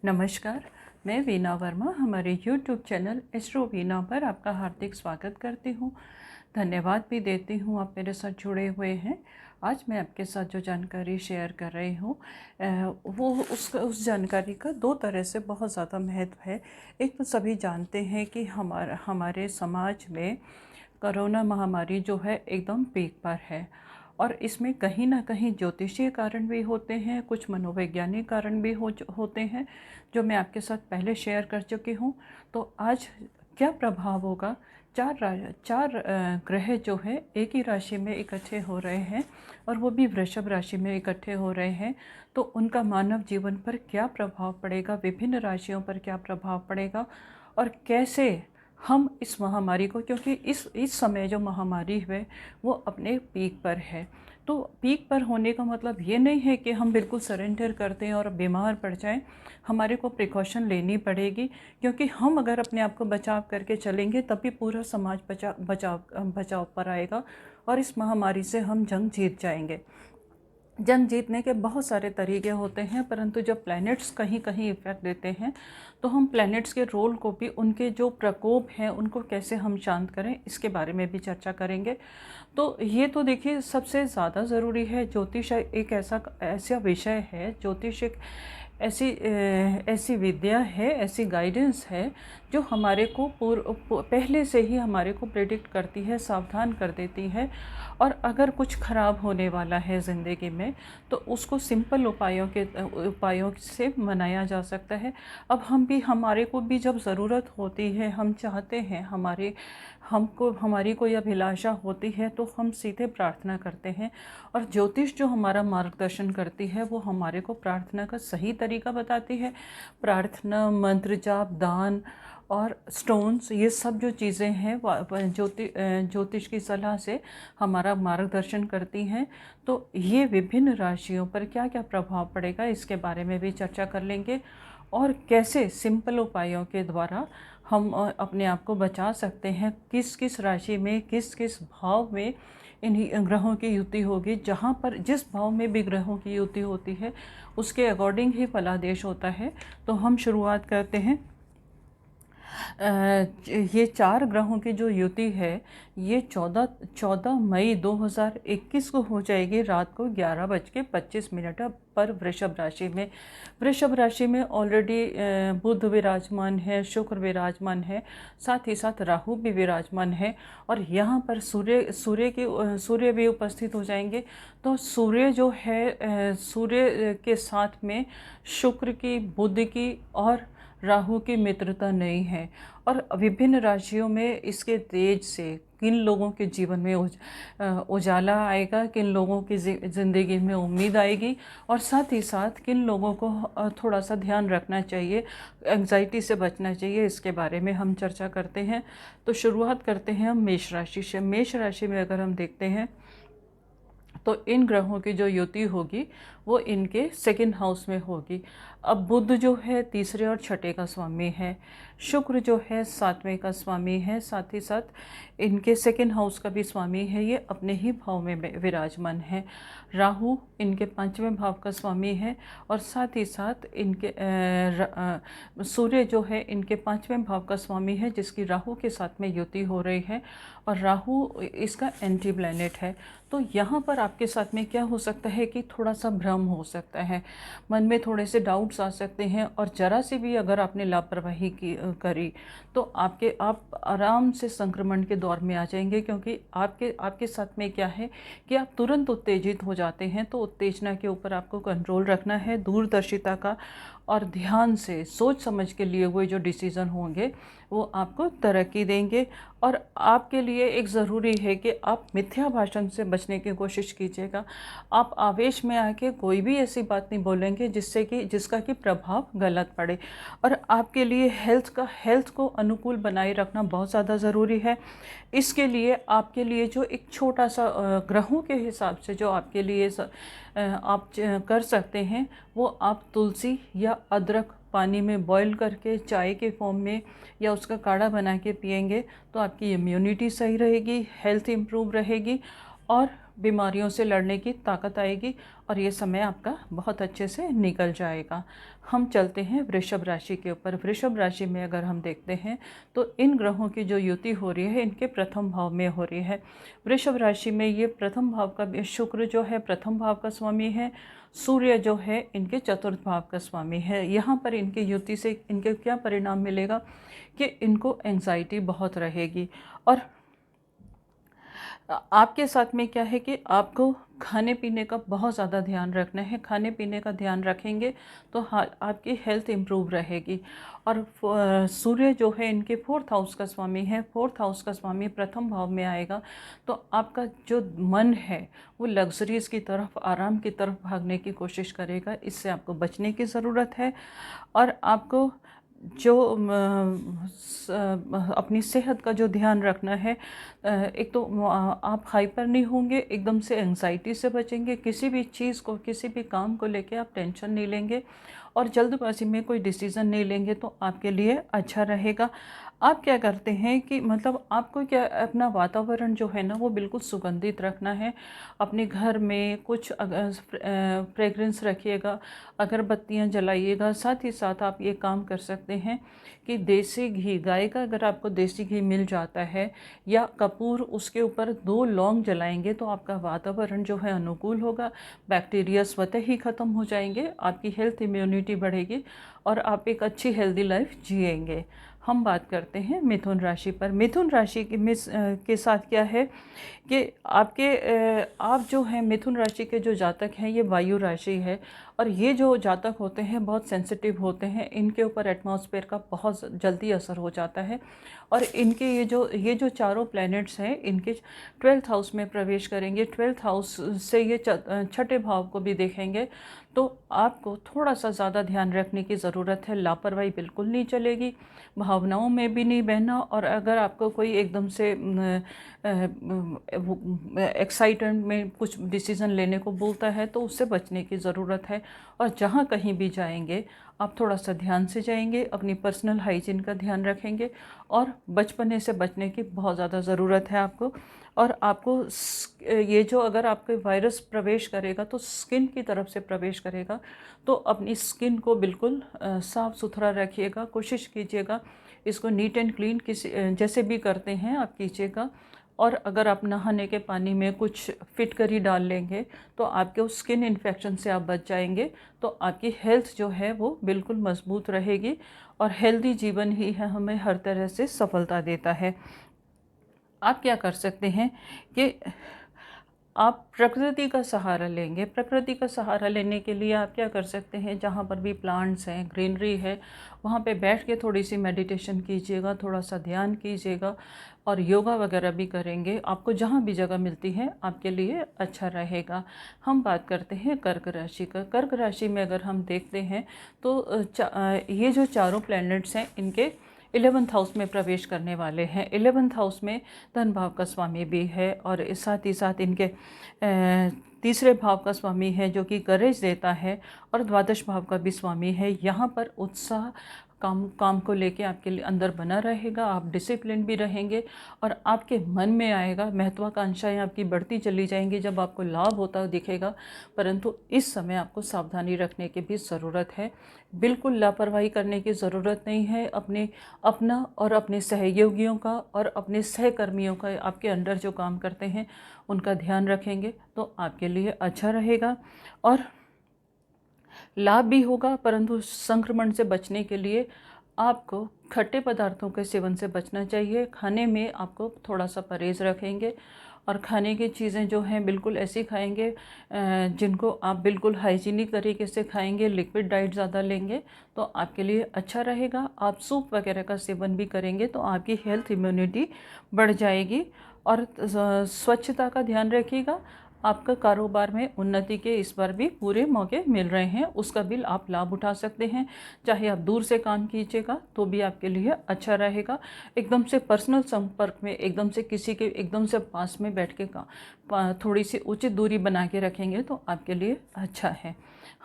नमस्कार, मैं वीना वर्मा हमारे YouTube चैनल एस्ट्रो वीना पर आपका हार्दिक स्वागत करती हूँ। धन्यवाद भी देती हूँ आप मेरे साथ जुड़े हुए हैं। आज मैं आपके साथ जो जानकारी शेयर कर रही हूँ वो उस जानकारी का दो तरह से बहुत ज़्यादा महत्व है। एक तो सभी जानते हैं कि हमारे समाज में कोरोना महामारी जो है एकदम पीक पर है और इसमें कहीं ना कहीं ज्योतिषीय कारण भी होते हैं, कुछ मनोवैज्ञानिक कारण भी होते हैं जो मैं आपके साथ पहले शेयर कर चुकी हूँ। तो आज क्या प्रभाव होगा, चार ग्रह जो है एक ही राशि में इकट्ठे हो रहे हैं और वो भी वृषभ राशि में इकट्ठे हो रहे हैं, तो उनका मानव जीवन पर क्या प्रभाव पड़ेगा, विभिन्न राशियों पर क्या प्रभाव पड़ेगा और कैसे हम इस महामारी को, क्योंकि इस समय जो महामारी है वो अपने पीक पर है। तो पीक पर होने का मतलब ये नहीं है कि हम बिल्कुल सरेंडर कर दें और बीमार पड़ जाएं। हमारे को प्रिकॉशन लेनी पड़ेगी, क्योंकि हम अगर अपने आप को बचाव करके चलेंगे तभी पूरा समाज बचाव पर आएगा और इस महामारी से हम जंग जीत जाएंगे। जंग जीतने के बहुत सारे तरीके होते हैं, परंतु जब प्लैनेट्स कहीं कहीं इफेक्ट देते हैं तो हम प्लैनेट्स के रोल को भी, उनके जो प्रकोप हैं उनको कैसे हम शांत करें, इसके बारे में भी चर्चा करेंगे। तो ये तो देखिए सबसे ज़्यादा ज़रूरी है। ज्योतिष एक ऐसा विषय है, ज्योतिष एक ऐसी विद्या है, ऐसी गाइडेंस है जो हमारे को पहले से ही हमारे को प्रेडिक्ट करती है, सावधान कर देती है। और अगर कुछ ख़राब होने वाला है ज़िंदगी में तो उसको सिंपल उपायों से मनाया जा सकता है। अब हमारे को भी जब ज़रूरत होती है, हम चाहते हैं, हमारी कोई अभिलाषा होती है तो हम सीधे प्रार्थना करते हैं और ज्योतिष जो हमारा मार्गदर्शन करती है वो हमारे को प्रार्थना का सही तरीका बताती है। प्रार्थना, मंत्र जाप, दान और स्टोन्स, ये सब जो चीज़ें हैं ज्योतिष की सलाह से हमारा मार्गदर्शन करती हैं। तो ये विभिन्न राशियों पर क्या क्या प्रभाव पड़ेगा इसके बारे में भी चर्चा कर लेंगे और कैसे सिंपल उपायों के द्वारा हम अपने आप को बचा सकते हैं। किस किस राशि में, किस किस भाव में इन ग्रहों की युति होगी, जहाँ पर जिस भाव में भी ग्रहों की युति होती है उसके अकॉर्डिंग ही फलादेश होता है। तो हम शुरुआत करते हैं। ये चार ग्रहों की जो युति है ये 14 मई 2021 को हो जाएगी, रात को 11:25 पर वृषभ राशि में। वृषभ राशि में ऑलरेडी बुध विराजमान है, शुक्र विराजमान है, साथ ही साथ राहु भी विराजमान है और यहाँ पर सूर्य भी उपस्थित हो जाएंगे। तो सूर्य जो है, सूर्य के साथ में शुक्र की, बुध की और राहु की मित्रता नहीं है और विभिन्न राशियों में इसके तेज से किन लोगों के जीवन में उजाला आएगा, किन लोगों की ज़िंदगी में उम्मीद आएगी और साथ ही साथ किन लोगों को थोड़ा सा ध्यान रखना चाहिए, एंग्जाइटी से बचना चाहिए, इसके बारे में हम चर्चा करते हैं। तो शुरुआत करते हैं हम मेष राशि से। मेष राशि में अगर हम देखते हैं तो इन ग्रहों की जो युति होगी वो इनके सेकंड हाउस में होगी। अब बुध जो है तीसरे और छठे का स्वामी है, शुक्र जो है सातवें का स्वामी है, साथ ही साथ इनके सेकंड हाउस का भी स्वामी है, ये अपने ही भाव में विराजमान है। राहु इनके पांचवें भाव का स्वामी है और साथ ही साथ इनके सूर्य जो है इनके पांचवें भाव का स्वामी है, जिसकी राहु के साथ में युति हो रही है और राहु इसका एंटी प्लैनेट है। तो यहाँ पर आपके साथ में क्या हो सकता है कि थोड़ा सा भ्रम हो सकता है, मन में थोड़े से डाउट्स आ सकते हैं और ज़रा से भी अगर आपने लापरवाही करी तो आप आराम से संक्रमण के दौर में आ जाएंगे, क्योंकि आपके साथ में क्या है कि आप तुरंत उत्तेजित हो जाते हैं। तो उत्तेजना के ऊपर आपको कंट्रोल रखना है, दूरदर्शिता का, और ध्यान से सोच समझ के लिए हुए जो डिसीज़न होंगे वो आपको तरक्की देंगे। और आपके लिए एक ज़रूरी है कि आप मिथ्या भाषण से बचने की कोशिश कीजिएगा। आप आवेश में आके कोई भी ऐसी बात नहीं बोलेंगे जिसका कि प्रभाव गलत पड़े। और आपके लिए हेल्थ को अनुकूल बनाए रखना बहुत ज़्यादा ज़रूरी है। इसके लिए आपके लिए जो एक छोटा सा ग्रहों के हिसाब से जो आपके लिए आप कर सकते हैं, वो आप तुलसी या अदरक पानी में बॉईल करके चाय के फॉर्म में या उसका काढ़ा बना के पिएंगे तो आपकी इम्यूनिटी सही रहेगी, हेल्थ इम्प्रूव रहेगी और बीमारियों से लड़ने की ताकत आएगी और ये समय आपका बहुत अच्छे से निकल जाएगा। हम चलते हैं वृषभ राशि के ऊपर। वृषभ राशि में अगर हम देखते हैं तो इन ग्रहों की जो युति हो रही है इनके प्रथम भाव में हो रही है। वृषभ राशि में ये प्रथम भाव का शुक्र जो है प्रथम भाव का स्वामी है, सूर्य जो है इनके चतुर्थ भाव का स्वामी है। यहाँ पर इनकी युति से इनके क्या परिणाम मिलेगा कि इनको एंजाइटी बहुत रहेगी और आपके साथ में क्या है कि आपको खाने पीने का बहुत ज़्यादा ध्यान रखना है। खाने पीने का ध्यान रखेंगे तो आपकी हेल्थ इम्प्रूव रहेगी। और सूर्य जो है इनके फोर्थ हाउस का स्वामी है, फोर्थ हाउस का स्वामी प्रथम भाव में आएगा तो आपका जो मन है वो लग्जरीज की तरफ, आराम की तरफ भागने की कोशिश करेगा। इससे आपको बचने की ज़रूरत है और आपको जो अपनी सेहत का जो ध्यान रखना है, एक तो आप हाइपर नहीं होंगे, एकदम से एंजाइटी से बचेंगे, किसी भी चीज़ को, किसी भी काम को लेके आप टेंशन नहीं लेंगे और जल्दबाजी में कोई डिसीज़न नहीं लेंगे तो आपके लिए अच्छा रहेगा। आप क्या करते हैं कि मतलब आपको क्या अपना वातावरण जो है ना वो बिल्कुल सुगंधित रखना है। अपने घर में कुछ फ्रेगरेंस रखिएगा, अगरबत्तियाँ जलाइएगा। साथ ही साथ आप ये काम कर सकते हैं कि देसी घी, गाय का अगर आपको देसी घी मिल जाता है या कपूर, उसके ऊपर 2 लौंग जलाएंगे तो आपका वातावरण जो है अनुकूल होगा, बैक्टीरिया स्वतः ही ख़त्म हो जाएंगे, आपकी हेल्थ इम्यूनिटी बढ़ेगी और आप एक अच्छी हेल्दी लाइफ जिएंगे। हम बात करते हैं मिथुन राशि पर। मिथुन राशि के साथ क्या है कि आप जो हैं मिथुन राशि के जो जातक हैं ये वायु राशि है और ये जो जातक होते हैं बहुत सेंसिटिव होते हैं। इनके ऊपर एटमॉस्फेयर का बहुत जल्दी असर हो जाता है और इनके ये जो चारों प्लैनेट्स हैं इनके 12th हाउस में प्रवेश करेंगे। 12th हाउस से ये छठे भाव को भी देखेंगे तो आपको थोड़ा सा ज़्यादा ध्यान रखने की ज़रूरत है। लापरवाही बिल्कुल नहीं चलेगी, भावनाओं में भी नहीं बहना और अगर आपको कोई एकदम से एक्साइटमेंट में कुछ डिसीज़न लेने को बोलता है तो उससे बचने की ज़रूरत है। और जहाँ कहीं भी जाएंगे आप थोड़ा सा ध्यान से जाएंगे, अपनी पर्सनल हाइजीन का ध्यान रखेंगे और बचपने से बचने की बहुत ज़्यादा ज़रूरत है आपको। और आपको ये जो अगर आपके वायरस प्रवेश करेगा तो स्किन की तरफ से प्रवेश करेगा तो अपनी स्किन को बिल्कुल साफ़ सुथरा रखिएगा, कोशिश कीजिएगा इसको नीट एंड क्लीन किसी जैसे भी करते हैं आप कीजिएगा। और अगर आप नहाने के पानी में कुछ फिटकरी डाल लेंगे तो आपके उस स्किन इन्फेक्शन से आप बच जाएंगे तो आपकी हेल्थ जो है वो बिल्कुल मजबूत रहेगी और हेल्दी जीवन ही है हमें हर तरह से सफलता देता है। आप क्या कर सकते हैं कि आप प्रकृति का सहारा लेंगे। प्रकृति का सहारा लेने के लिए आप क्या कर सकते हैं, जहाँ पर भी प्लांट्स हैं, ग्रीनरी है, वहाँ पे बैठ के थोड़ी सी मेडिटेशन कीजिएगा, थोड़ा सा ध्यान कीजिएगा और योगा वगैरह भी करेंगे। आपको जहाँ भी जगह मिलती है आपके लिए अच्छा रहेगा। हम बात करते हैं कर्क राशि का। कर्क राशि में अगर हम देखते हैं तो ये जो चारों प्लैनेट्स हैं इनके 11th हाउस में प्रवेश करने वाले हैं। 11th हाउस में धन भाव का स्वामी भी है और साथ ही साथ इनके तीसरे भाव का स्वामी है जो कि करेज देता है और द्वादश भाव का भी स्वामी है। यहाँ पर उत्साह काम को लेके आपके लिए अंदर बना रहेगा, आप डिसिप्लिन भी रहेंगे और आपके मन में आएगा, महत्वाकांक्षाएं आपकी बढ़ती चली जाएंगी जब आपको लाभ होता दिखेगा। परंतु इस समय आपको सावधानी रखने की भी ज़रूरत है, बिल्कुल लापरवाही करने की ज़रूरत नहीं है। अपना और अपने सहयोगियों का और अपने सहकर्मियों का, आपके अंडर जो काम करते हैं उनका ध्यान रखेंगे तो आपके लिए अच्छा रहेगा और लाभ भी होगा। परंतु संक्रमण से बचने के लिए आपको खट्टे पदार्थों के सेवन से बचना चाहिए। खाने में आपको थोड़ा सा परहेज़ रखेंगे और खाने की चीज़ें जो हैं बिल्कुल ऐसी खाएंगे जिनको आप बिल्कुल हाइजीनिक तरीके से खाएंगे, लिक्विड डाइट ज़्यादा लेंगे तो आपके लिए अच्छा रहेगा। आप सूप वगैरह का सेवन भी करेंगे तो आपकी हेल्थ इम्यूनिटी बढ़ जाएगी और स्वच्छता का ध्यान रखिएगा। आपका कारोबार में उन्नति के इस बार भी पूरे मौके मिल रहे हैं, उसका भी आप लाभ उठा सकते हैं। चाहे आप दूर से काम कीजिएगा तो भी आपके लिए अच्छा रहेगा। एकदम से पर्सनल संपर्क में, एकदम से किसी के एकदम से पास में बैठ के थोड़ी सी उचित दूरी बना के रखेंगे तो आपके लिए अच्छा है।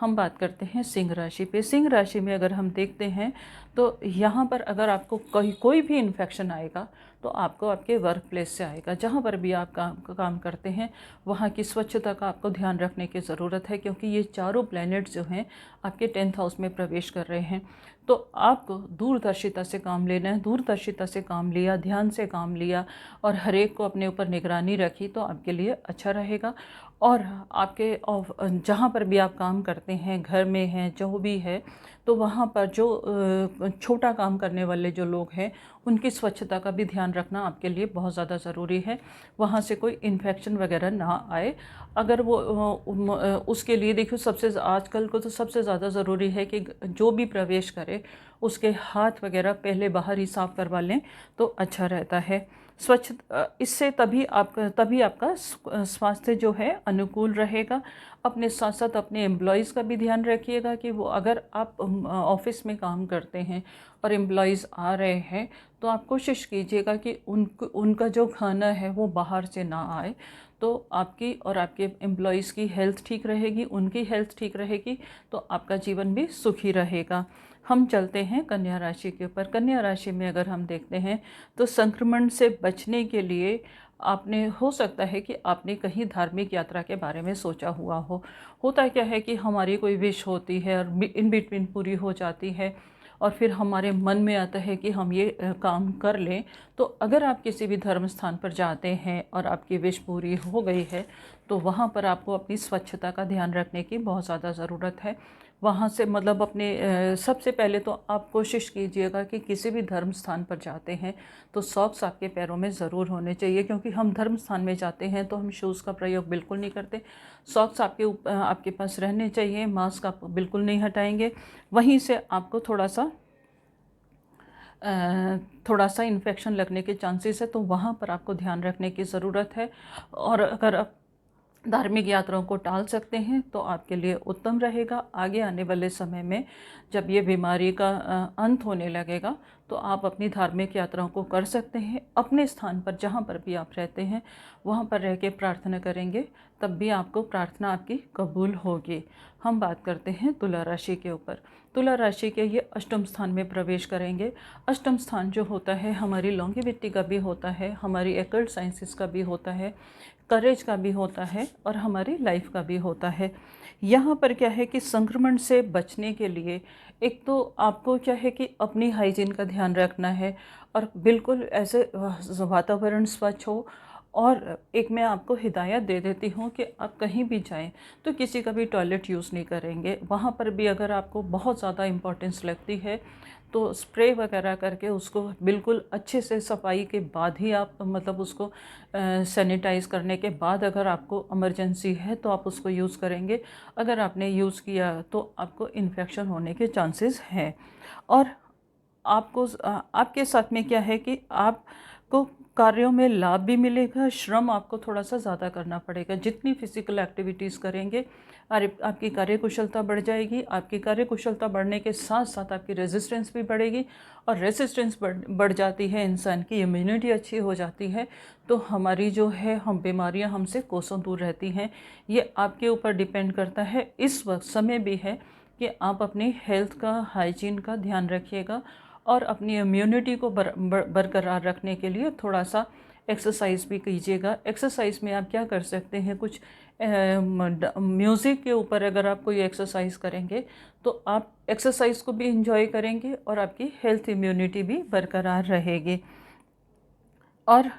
हम बात करते हैं सिंह राशि पे। सिंह राशि में अगर हम देखते हैं तो यहाँ पर अगर आपको कोई भी इन्फेक्शन आएगा तो तो आपको आपके वर्क प्लेस से आएगा। जहाँ पर भी आप काम करते हैं वहाँ की स्वच्छता का आपको ध्यान रखने की ज़रूरत है, क्योंकि ये चारों प्लैनेट जो हैं आपके 10th हाउस में प्रवेश कर रहे हैं। तो आपको दूरदर्शिता से काम लेना है। दूरदर्शिता से काम लिया, ध्यान से काम लिया और हर एक को अपने ऊपर निगरानी रखी तो आपके लिए अच्छा रहेगा। और आपके जहाँ पर भी आप काम करते हैं, घर में हैं, जो भी है, तो वहाँ पर जो छोटा काम करने वाले जो लोग हैं उनकी स्वच्छता का भी ध्यान रखना आपके लिए बहुत ज़्यादा ज़रूरी है। वहाँ से कोई इन्फेक्शन वगैरह ना आए। अगर वो उसके लिए देखिए, सबसे आजकल को तो सबसे ज़्यादा ज़रूरी है कि जो भी प्रवेश करे उसके हाथ वगैरह पहले बाहर ही साफ़ करवा लें तो अच्छा रहता है। स्वच्छ इससे तभी आपका स्वास्थ्य जो है अनुकूल रहेगा। अपने साथ साथ अपने एम्प्लॉयज़ का भी ध्यान रखिएगा कि वो, अगर आप ऑफिस में काम करते हैं और एम्प्लॉयज़ आ रहे हैं तो आप कोशिश कीजिएगा कि उनका जो खाना है वो बाहर से ना आए। तो आपकी और आपके एम्प्लॉयज़ की हेल्थ ठीक रहेगी, उनकी हेल्थ ठीक रहेगी तो आपका जीवन भी सुखी रहेगा। हम चलते हैं कन्या राशि के ऊपर। कन्या राशि में अगर हम देखते हैं तो संक्रमण से बचने के लिए आपने, हो सकता है कि आपने कहीं धार्मिक यात्रा के बारे में सोचा हुआ हो। होता क्या है कि हमारी कोई विश होती है और इन बिटवीन पूरी हो जाती है और फिर हमारे मन में आता है कि हम ये काम कर लें। तो अगर आप किसी भी धर्म स्थान पर जाते हैं और आपकी विश पूरी हो गई है तो वहाँ पर आपको अपनी स्वच्छता का ध्यान रखने की बहुत ज़्यादा ज़रूरत है। वहाँ से मतलब अपने सबसे पहले तो आप कोशिश कीजिएगा कि किसी भी धर्म स्थान पर जाते हैं तो सॉक्स आपके पैरों में ज़रूर होने चाहिए, क्योंकि हम धर्म स्थान में जाते हैं तो हम शूज़ का प्रयोग बिल्कुल नहीं करते। सॉक्स आपके पास रहने चाहिए। मास्क आप बिल्कुल नहीं हटाएंगे। वहीं से आपको थोड़ा सा इन्फेक्शन लगने के चांसेस है, तो वहाँ पर आपको ध्यान रखने की ज़रूरत है। और अगर आप धार्मिक यात्राओं को टाल सकते हैं तो आपके लिए उत्तम रहेगा। आगे आने वाले समय में जब ये बीमारी का अंत होने लगेगा तो आप अपनी धार्मिक यात्राओं को कर सकते हैं। अपने स्थान पर जहाँ पर भी आप रहते हैं वहाँ पर रह के प्रार्थना करेंगे, तब भी आपको प्रार्थना आपकी कबूल होगी। हम बात करते हैं तुला राशि के ऊपर। तुला राशि के ये अष्टम स्थान में प्रवेश करेंगे। अष्टम स्थान जो होता है हमारी लॉन्गेविटी का भी होता है, हमारी एक्ल्ट साइंसेस का भी होता है, करेज का भी होता है और हमारी लाइफ का भी होता है। यहाँ पर क्या है कि संक्रमण से बचने के लिए एक तो आपको क्या है कि अपनी हाइजीन का ध्यान रखना है और बिल्कुल ऐसे वातावरण स्वच्छ हो। और एक मैं आपको हिदायत दे देती हूँ कि आप कहीं भी जाएं तो किसी का भी टॉयलेट यूज़ नहीं करेंगे। वहाँ पर भी अगर आपको बहुत ज़्यादा इम्पोर्टेंस लगती है तो स्प्रे वगैरह करके उसको बिल्कुल अच्छे से सफाई के बाद ही आप, मतलब उसको सैनिटाइज़ करने के बाद अगर आपको इमरजेंसी है तो आप उसको यूज़ करेंगे। अगर आपने यूज़ किया तो आपको इन्फेक्शन होने के चांसेस हैं। और आपके साथ में क्या है कि आपको कार्यों में लाभ भी मिलेगा, श्रम आपको थोड़ा सा ज़्यादा करना पड़ेगा। जितनी फिजिकल एक्टिविटीज़ करेंगे आपकी कार्यकुशलता बढ़ जाएगी। आपकी कार्यकुशलता बढ़ने के साथ साथ आपकी रेजिस्टेंस भी बढ़ेगी और रेजिस्टेंस बढ़ जाती है, इंसान की इम्यूनिटी अच्छी हो जाती है तो हमारी जो है हम बीमारियां हमसे कोसों दूर रहती हैं। ये आपके ऊपर डिपेंड करता है। इस वक्त समय भी है कि आप अपनी हेल्थ का, हाइजीन का ध्यान रखिएगा और अपनी इम्यूनिटी को बरकरार रखने के लिए थोड़ा सा एक्सरसाइज भी कीजिएगा। एक्सरसाइज में आप क्या कर सकते हैं, कुछ म्यूज़िक के ऊपर अगर आप कोई एक्सरसाइज करेंगे तो आप एक्सरसाइज को भी इंजॉय करेंगे और आपकी हेल्थ इम्यूनिटी भी बरकरार रहेगी। और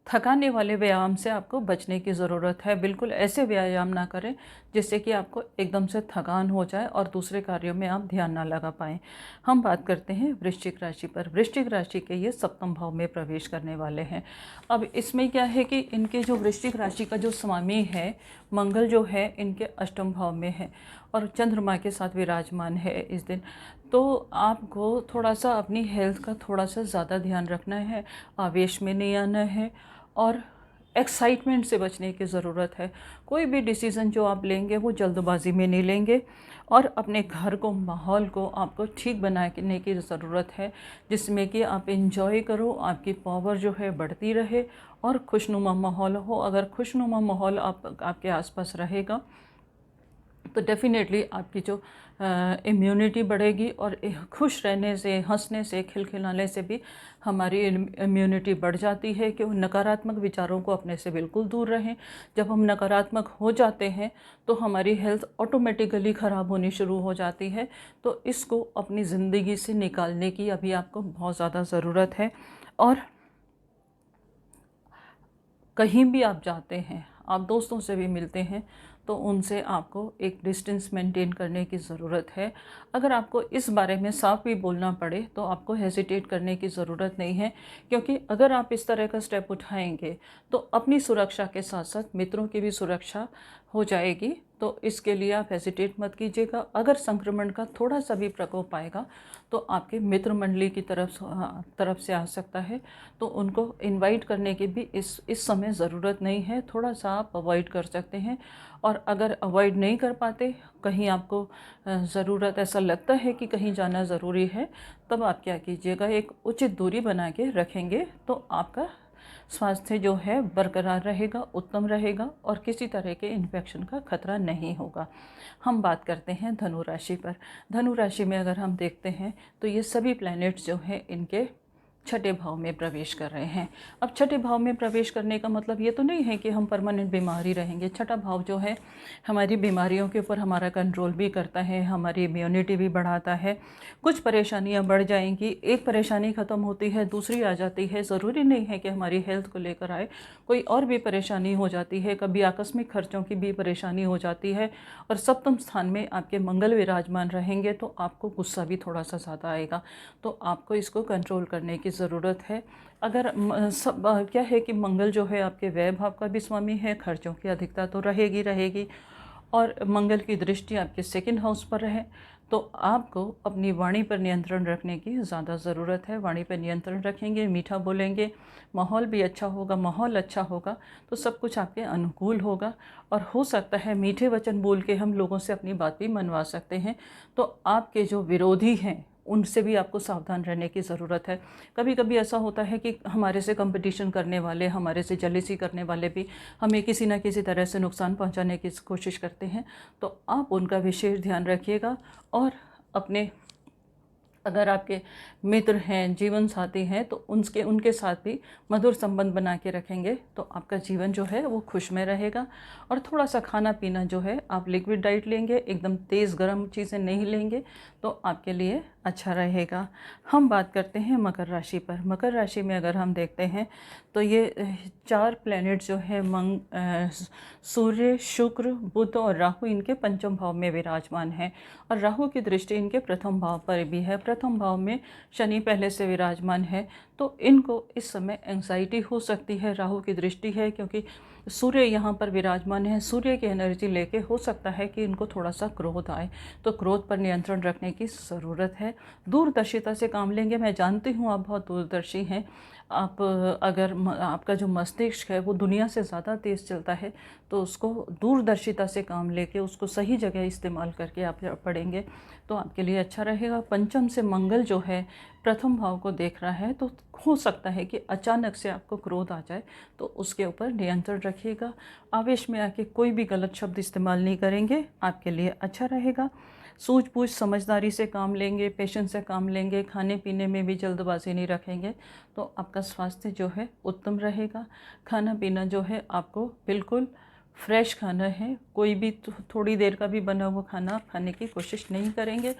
थकाने वाले व्यायाम से आपको बचने की ज़रूरत है। बिल्कुल ऐसे व्यायाम ना करें जिससे कि आपको एकदम से थकान हो जाए और दूसरे कार्यों में आप ध्यान ना लगा पाएँ। हम बात करते हैं वृश्चिक राशि पर। वृश्चिक राशि के ये सप्तम भाव में प्रवेश करने वाले हैं। अब इसमें क्या है कि इनके जो वृश्चिक राशि का जो स्वामी है मंगल जो है इनके अष्टम भाव में है और चंद्रमा के साथ विराजमान है इस दिन। तो आपको थोड़ा सा अपनी हेल्थ का थोड़ा सा ज़्यादा ध्यान रखना है, आवेश में नहीं आना है और एक्साइटमेंट से बचने की ज़रूरत है। कोई भी डिसीज़न जो आप लेंगे वो जल्दबाजी में नहीं लेंगे और अपने घर को, माहौल को आपको ठीक बनाने की ज़रूरत है जिसमें कि आप एंजॉय करो, आपकी पावर जो है बढ़ती रहे और खुशनुमा माहौल हो। अगर खुशनुमा माहौल आपके आसपास रहेगा तो डेफ़िनेटली आपकी जो इम्यूनिटी बढ़ेगी और खुश रहने से, हंसने से, खिलखिलाने से भी हमारी इम्यूनिटी बढ़ जाती है कि नकारात्मक विचारों को अपने से बिल्कुल दूर रहें। जब हम नकारात्मक हो जाते हैं तो हमारी हेल्थ ऑटोमेटिकली ख़राब होनी शुरू हो जाती है। तो इसको अपनी ज़िंदगी से निकालने की अभी आपको बहुत ज़्यादा ज़रूरत है। और कहीं भी आप जाते हैं, आप दोस्तों से भी मिलते हैं, तो उनसे आपको एक डिस्टेंस मेंटेन करने की ज़रूरत है। अगर आपको इस बारे में साफ भी बोलना पड़े तो आपको हेजिटेट करने की ज़रूरत नहीं है, क्योंकि अगर आप इस तरह का स्टेप उठाएंगे तो अपनी सुरक्षा के साथ साथ मित्रों की भी सुरक्षा हो जाएगी। तो इसके लिए आप हेजिटेट मत कीजिएगा। अगर संक्रमण का थोड़ा सा भी प्रकोप आएगा तो आपके मित्र मंडली की तरफ से आ सकता है, तो उनको इनवाइट करने की भी इस समय ज़रूरत नहीं है। थोड़ा सा आप अवॉइड कर सकते हैं। और अगर अवॉइड नहीं कर पाते, कहीं आपको ज़रूरत ऐसा लगता है कि कहीं जाना ज़रूरी है, तब आप क्या कीजिएगा, एक उचित दूरी बना के रखेंगे तो आपका स्वास्थ्य जो है बरकरार रहेगा, उत्तम रहेगा और किसी तरह के इन्फेक्शन का खतरा नहीं होगा। हम बात करते हैं धनु राशि पर। धनु राशि में अगर हम देखते हैं तो ये सभी प्लैनेट्स जो हैं इनके छठे भाव में प्रवेश कर रहे हैं। अब छठे भाव में प्रवेश करने का मतलब ये तो नहीं है कि हम परमानेंट बीमार ही रहेंगे। छठा भाव जो है हमारी बीमारियों के ऊपर हमारा कंट्रोल भी करता है, हमारी इम्यूनिटी भी बढ़ाता है। कुछ परेशानियां बढ़ जाएंगी, एक परेशानी ख़त्म होती है दूसरी आ जाती है। ज़रूरी नहीं है कि हमारी हेल्थ को लेकर आए, कोई और भी परेशानी हो जाती है। कभी आकस्मिक खर्चों की भी परेशानी हो जाती है। और सप्तम स्थान में आपके मंगल विराजमान रहेंगे तो आपको गुस्सा भी थोड़ा सा ज़्यादा आएगा। तो आपको इसको कंट्रोल करने की ज़रूरत है। अगर क्या है कि मंगल जो है आपके व्यय भाव का भी स्वामी है, खर्चों की अधिकता तो रहेगी। और मंगल की दृष्टि आपके सेकंड हाउस पर रहे तो आपको अपनी वाणी पर नियंत्रण रखने की ज़्यादा ज़रूरत है। वाणी पर नियंत्रण रखेंगे, मीठा बोलेंगे, माहौल भी अच्छा होगा। माहौल अच्छा होगा तो सब कुछ आपके अनुकूल होगा। और हो सकता है मीठे वचन बोल के हम लोगों से अपनी बात भी मनवा सकते हैं। तो आपके जो विरोधी हैं उनसे भी आपको सावधान रहने की ज़रूरत है। कभी कभी ऐसा होता है कि हमारे से कंपटीशन करने वाले, हमारे से जेलसी करने वाले भी हमें किसी न किसी तरह से नुकसान पहुंचाने की कोशिश करते हैं। तो आप उनका विशेष ध्यान रखिएगा। और अपने अगर आपके मित्र हैं, जीवन साथी हैं, तो उनके साथ भी मधुर संबंध बना के रखेंगे तो आपका जीवन जो है वो खुश में रहेगा। और थोड़ा सा खाना पीना जो है आप लिक्विड डाइट लेंगे, एकदम तेज़ गर्म चीज़ें नहीं लेंगे तो आपके लिए अच्छा रहेगा। हम बात करते हैं मकर राशि पर। मकर राशि में अगर हम देखते हैं तो ये चार प्लैनेट जो है सूर्य, शुक्र, बुध और राहु इनके पंचम भाव में विराजमान हैं। और राहु की दृष्टि इनके प्रथम भाव पर भी है। प्रथम भाव में शनि पहले से विराजमान है। तो इनको इस समय एंग्जाइटी हो सकती है, राहु की दृष्टि है क्योंकि सूर्य यहाँ पर विराजमान है। सूर्य की एनर्जी लेके हो सकता है कि इनको थोड़ा सा क्रोध आए, तो क्रोध पर नियंत्रण रखने की ज़रूरत है। दूरदर्शिता से काम लेंगे। मैं जानती हूँ आप बहुत दूरदर्शी हैं। आप अगर आपका जो मस्तिष्क है वो दुनिया से ज़्यादा तेज़ चलता है तो उसको दूरदर्शिता से काम लेके उसको सही जगह इस्तेमाल करके आप पढ़ेंगे तो आपके लिए अच्छा रहेगा। पंचम से मंगल जो है प्रथम भाव को देख रहा है तो हो सकता है कि अचानक से आपको क्रोध आ जाए, तो उसके ऊपर नियंत्रण रखिएगा। आवेश में आके कोई भी गलत शब्द इस्तेमाल नहीं करेंगे, आपके लिए अच्छा रहेगा। सूझबूझ समझदारी से काम लेंगे, पेशेंस से काम लेंगे, खाने पीने में भी जल्दबाजी नहीं रखेंगे तो आपका स्वास्थ्य जो है उत्तम रहेगा। खाना पीना जो है आपको बिल्कुल फ्रेश खाना है। कोई भी थोड़ी देर का भी बना हुआ खाना खाने की कोशिश नहीं करेंगे।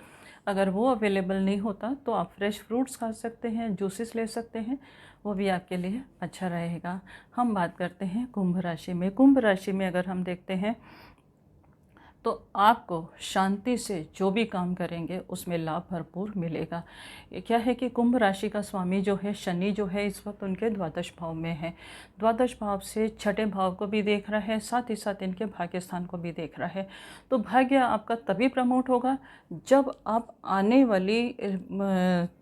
अगर वो अवेलेबल नहीं होता तो आप फ्रेश फ्रूट्स खा सकते हैं, जूसेस ले सकते हैं, वो भी आपके लिए अच्छा रहेगा। हम बात करते हैं कुंभ राशि में। कुंभ राशि में अगर हम देखते हैं तो आपको शांति से जो भी काम करेंगे उसमें लाभ भरपूर मिलेगा। ये क्या है कि कुंभ राशि का स्वामी जो है शनि जो है इस वक्त उनके द्वादश भाव में है। द्वादश भाव से छठे भाव को भी देख रहा है, साथ ही साथ इनके भाग्य स्थान को भी देख रहा है। तो भाग्य आपका तभी प्रमोट होगा जब आप आने वाली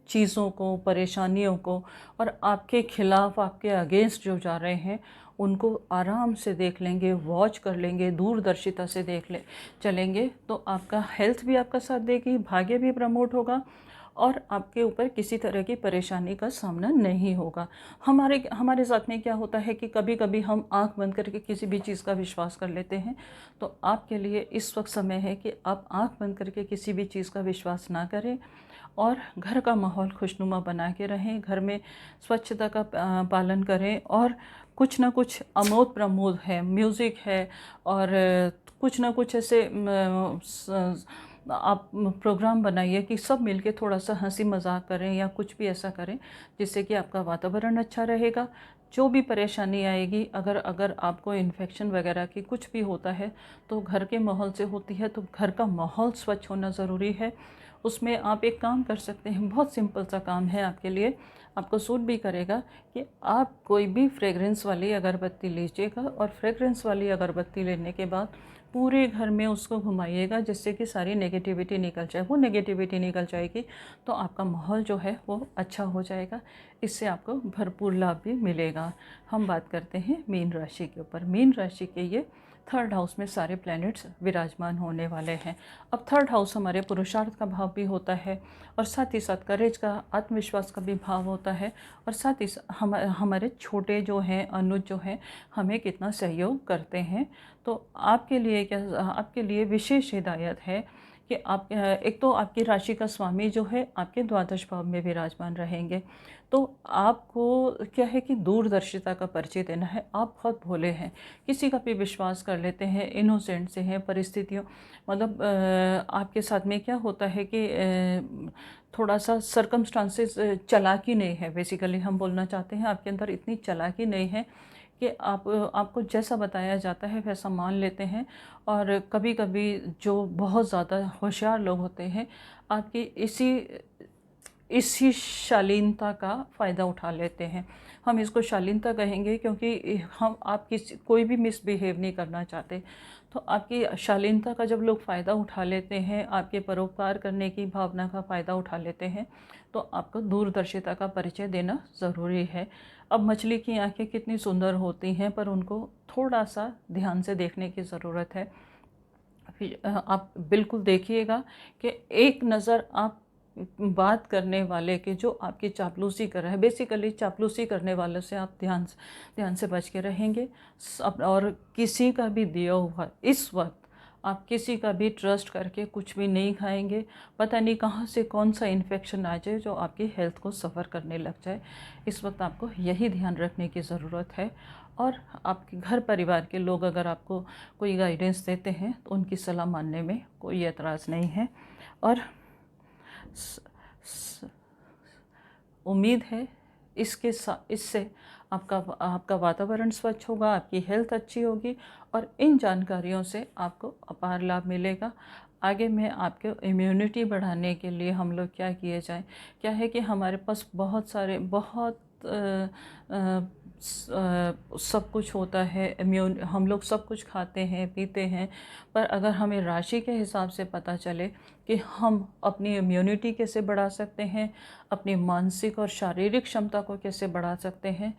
चीज़ों को, परेशानियों को और आपके खिलाफ, आपके अगेंस्ट जो जा रहे हैं उनको आराम से देख लेंगे, वॉच कर लेंगे, दूरदर्शिता से चलेंगे तो आपका हेल्थ भी आपका साथ देगी, भाग्य भी प्रमोट होगा और आपके ऊपर किसी तरह की परेशानी का सामना नहीं होगा। हमारे साथ में क्या होता है कि कभी कभी हम आंख बंद करके किसी भी चीज़ का विश्वास कर लेते हैं। तो आपके लिए इस वक्त समय है कि आप आंख बंद करके किसी भी चीज़ का विश्वास ना करें और घर का माहौल खुशनुमा बना के रहें, घर में स्वच्छता का पालन करें और कुछ ना कुछ आमोद प्रमोद है, म्यूज़िक है और कुछ ना कुछ ऐसे आप प्रोग्राम बनाइए कि सब मिलके थोड़ा सा हंसी मजाक करें या कुछ भी ऐसा करें जिससे कि आपका वातावरण अच्छा रहेगा। जो भी परेशानी आएगी, अगर अगर आपको इन्फेक्शन वगैरह की कुछ भी होता है तो घर के माहौल से होती है, तो घर का माहौल स्वच्छ होना ज़रूरी है। उसमें आप एक काम कर सकते हैं, बहुत सिंपल सा काम है आपके लिए, आपको सूट भी करेगा कि आप कोई भी फ्रेगरेंस वाली अगरबत्ती लीजिएगा और फ्रेगरेंस वाली अगरबत्ती लेने के बाद पूरे घर में उसको घुमाइएगा जिससे कि सारी नेगेटिविटी निकल जाए। वो नेगेटिविटी निकल जाएगी तो आपका माहौल जो है वो अच्छा हो जाएगा, इससे आपको भरपूर लाभ भी मिलेगा। हम बात करते हैं मीन राशि के ऊपर। मीन राशि के ये थर्ड हाउस में सारे प्लैनेट्स विराजमान होने वाले हैं। अब थर्ड हाउस हमारे पुरुषार्थ का भाव भी होता है और साथ ही साथ करेज का, आत्मविश्वास का भी भाव होता है और साथ ही हमारे छोटे जो हैं, अनुज जो हैं, हमें कितना सहयोग करते हैं। तो आपके लिए आपके लिए विशेष हिदायत है कि आप एक तो आपकी राशि का स्वामी जो है आपके द्वादश भाव में विराजमान रहेंगे। तो आपको क्या है कि दूरदर्शिता का परिचय देना है। आप बहुत भोले हैं, किसी का भी विश्वास कर लेते हैं, इनोसेंट से हैं। परिस्थितियों मतलब आपके साथ में क्या होता है कि थोड़ा सा सरकमस्टांसेस, चालाकी नहीं है। बेसिकली हम बोलना चाहते हैं आपके अंदर इतनी चालाकी नहीं है कि आपको जैसा बताया जाता है वैसा मान लेते हैं। और कभी कभी जो बहुत ज़्यादा होशियार लोग होते हैं आपकी इसी शालीनता का फ़ायदा उठा लेते हैं। हम इसको शालीनता कहेंगे क्योंकि हम आप कोई भी मिसबिहेव नहीं करना चाहते। तो आपकी शालीनता का जब लोग फ़ायदा उठा लेते हैं, आपके परोपकार करने की भावना का फ़ायदा उठा लेते हैं, तो आपको दूरदर्शिता का परिचय देना ज़रूरी है। अब मछली की आंखें कितनी सुंदर होती हैं, पर उनको थोड़ा सा ध्यान से देखने की ज़रूरत है। फिर आप बिल्कुल देखिएगा कि एक नज़र आप बात करने वाले के जो आपकी चापलूसी कर रहा है, बेसिकली चापलूसी करने वालों से आप ध्यान से बच के रहेंगे। और किसी का भी दिया हुआ इस वक्त आप किसी का भी ट्रस्ट करके कुछ भी नहीं खाएंगे। पता नहीं कहाँ से कौन सा इन्फेक्शन आ जाए जो आपकी हेल्थ को सफ़र करने लग जाए। इस वक्त आपको यही ध्यान रखने की ज़रूरत है। और आपके घर परिवार के लोग अगर आपको कोई गाइडेंस देते हैं तो उनकी सलाह मानने में कोई एतराज़ नहीं है। और उम्मीद है इससे आपका वातावरण स्वच्छ होगा, आपकी हेल्थ अच्छी होगी और इन जानकारियों से आपको अपार लाभ मिलेगा। आगे में आपके इम्यूनिटी बढ़ाने के लिए हम लोग क्या किए जाए, क्या है कि हमारे पास बहुत सब कुछ होता है। हम लोग सब कुछ खाते हैं पीते हैं, पर अगर हमें राशि के हिसाब से पता चले कि हम अपनी इम्यूनिटी कैसे बढ़ा सकते हैं, अपनी मानसिक और शारीरिक क्षमता को कैसे बढ़ा सकते हैं,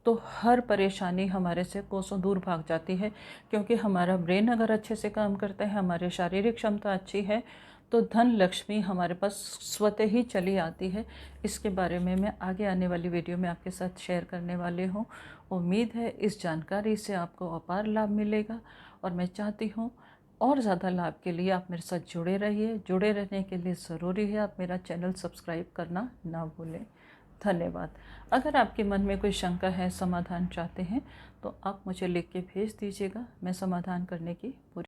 तो हर परेशानी हमारे से कोसों दूर भाग जाती है। क्योंकि हमारा ब्रेन अगर अच्छे से काम करता है, हमारी शारीरिक क्षमता अच्छी है, तो धन लक्ष्मी हमारे पास स्वतः ही चली आती है। इसके बारे में मैं आगे आने वाली वीडियो में आपके साथ शेयर करने वाली हूँ। उम्मीद है इस जानकारी से आपको अपार लाभ मिलेगा और मैं चाहती हूँ और ज़्यादा लाभ के लिए आप मेरे साथ जुड़े रहिए। जुड़े रहने के लिए ज़रूरी है आप मेरा चैनल सब्सक्राइब करना ना भूलें। धन्यवाद। अगर आपके मन में कोई शंका है, समाधान चाहते हैं, तो आप मुझे लिख के भेज दीजिएगा। मैं समाधान करने की पूरी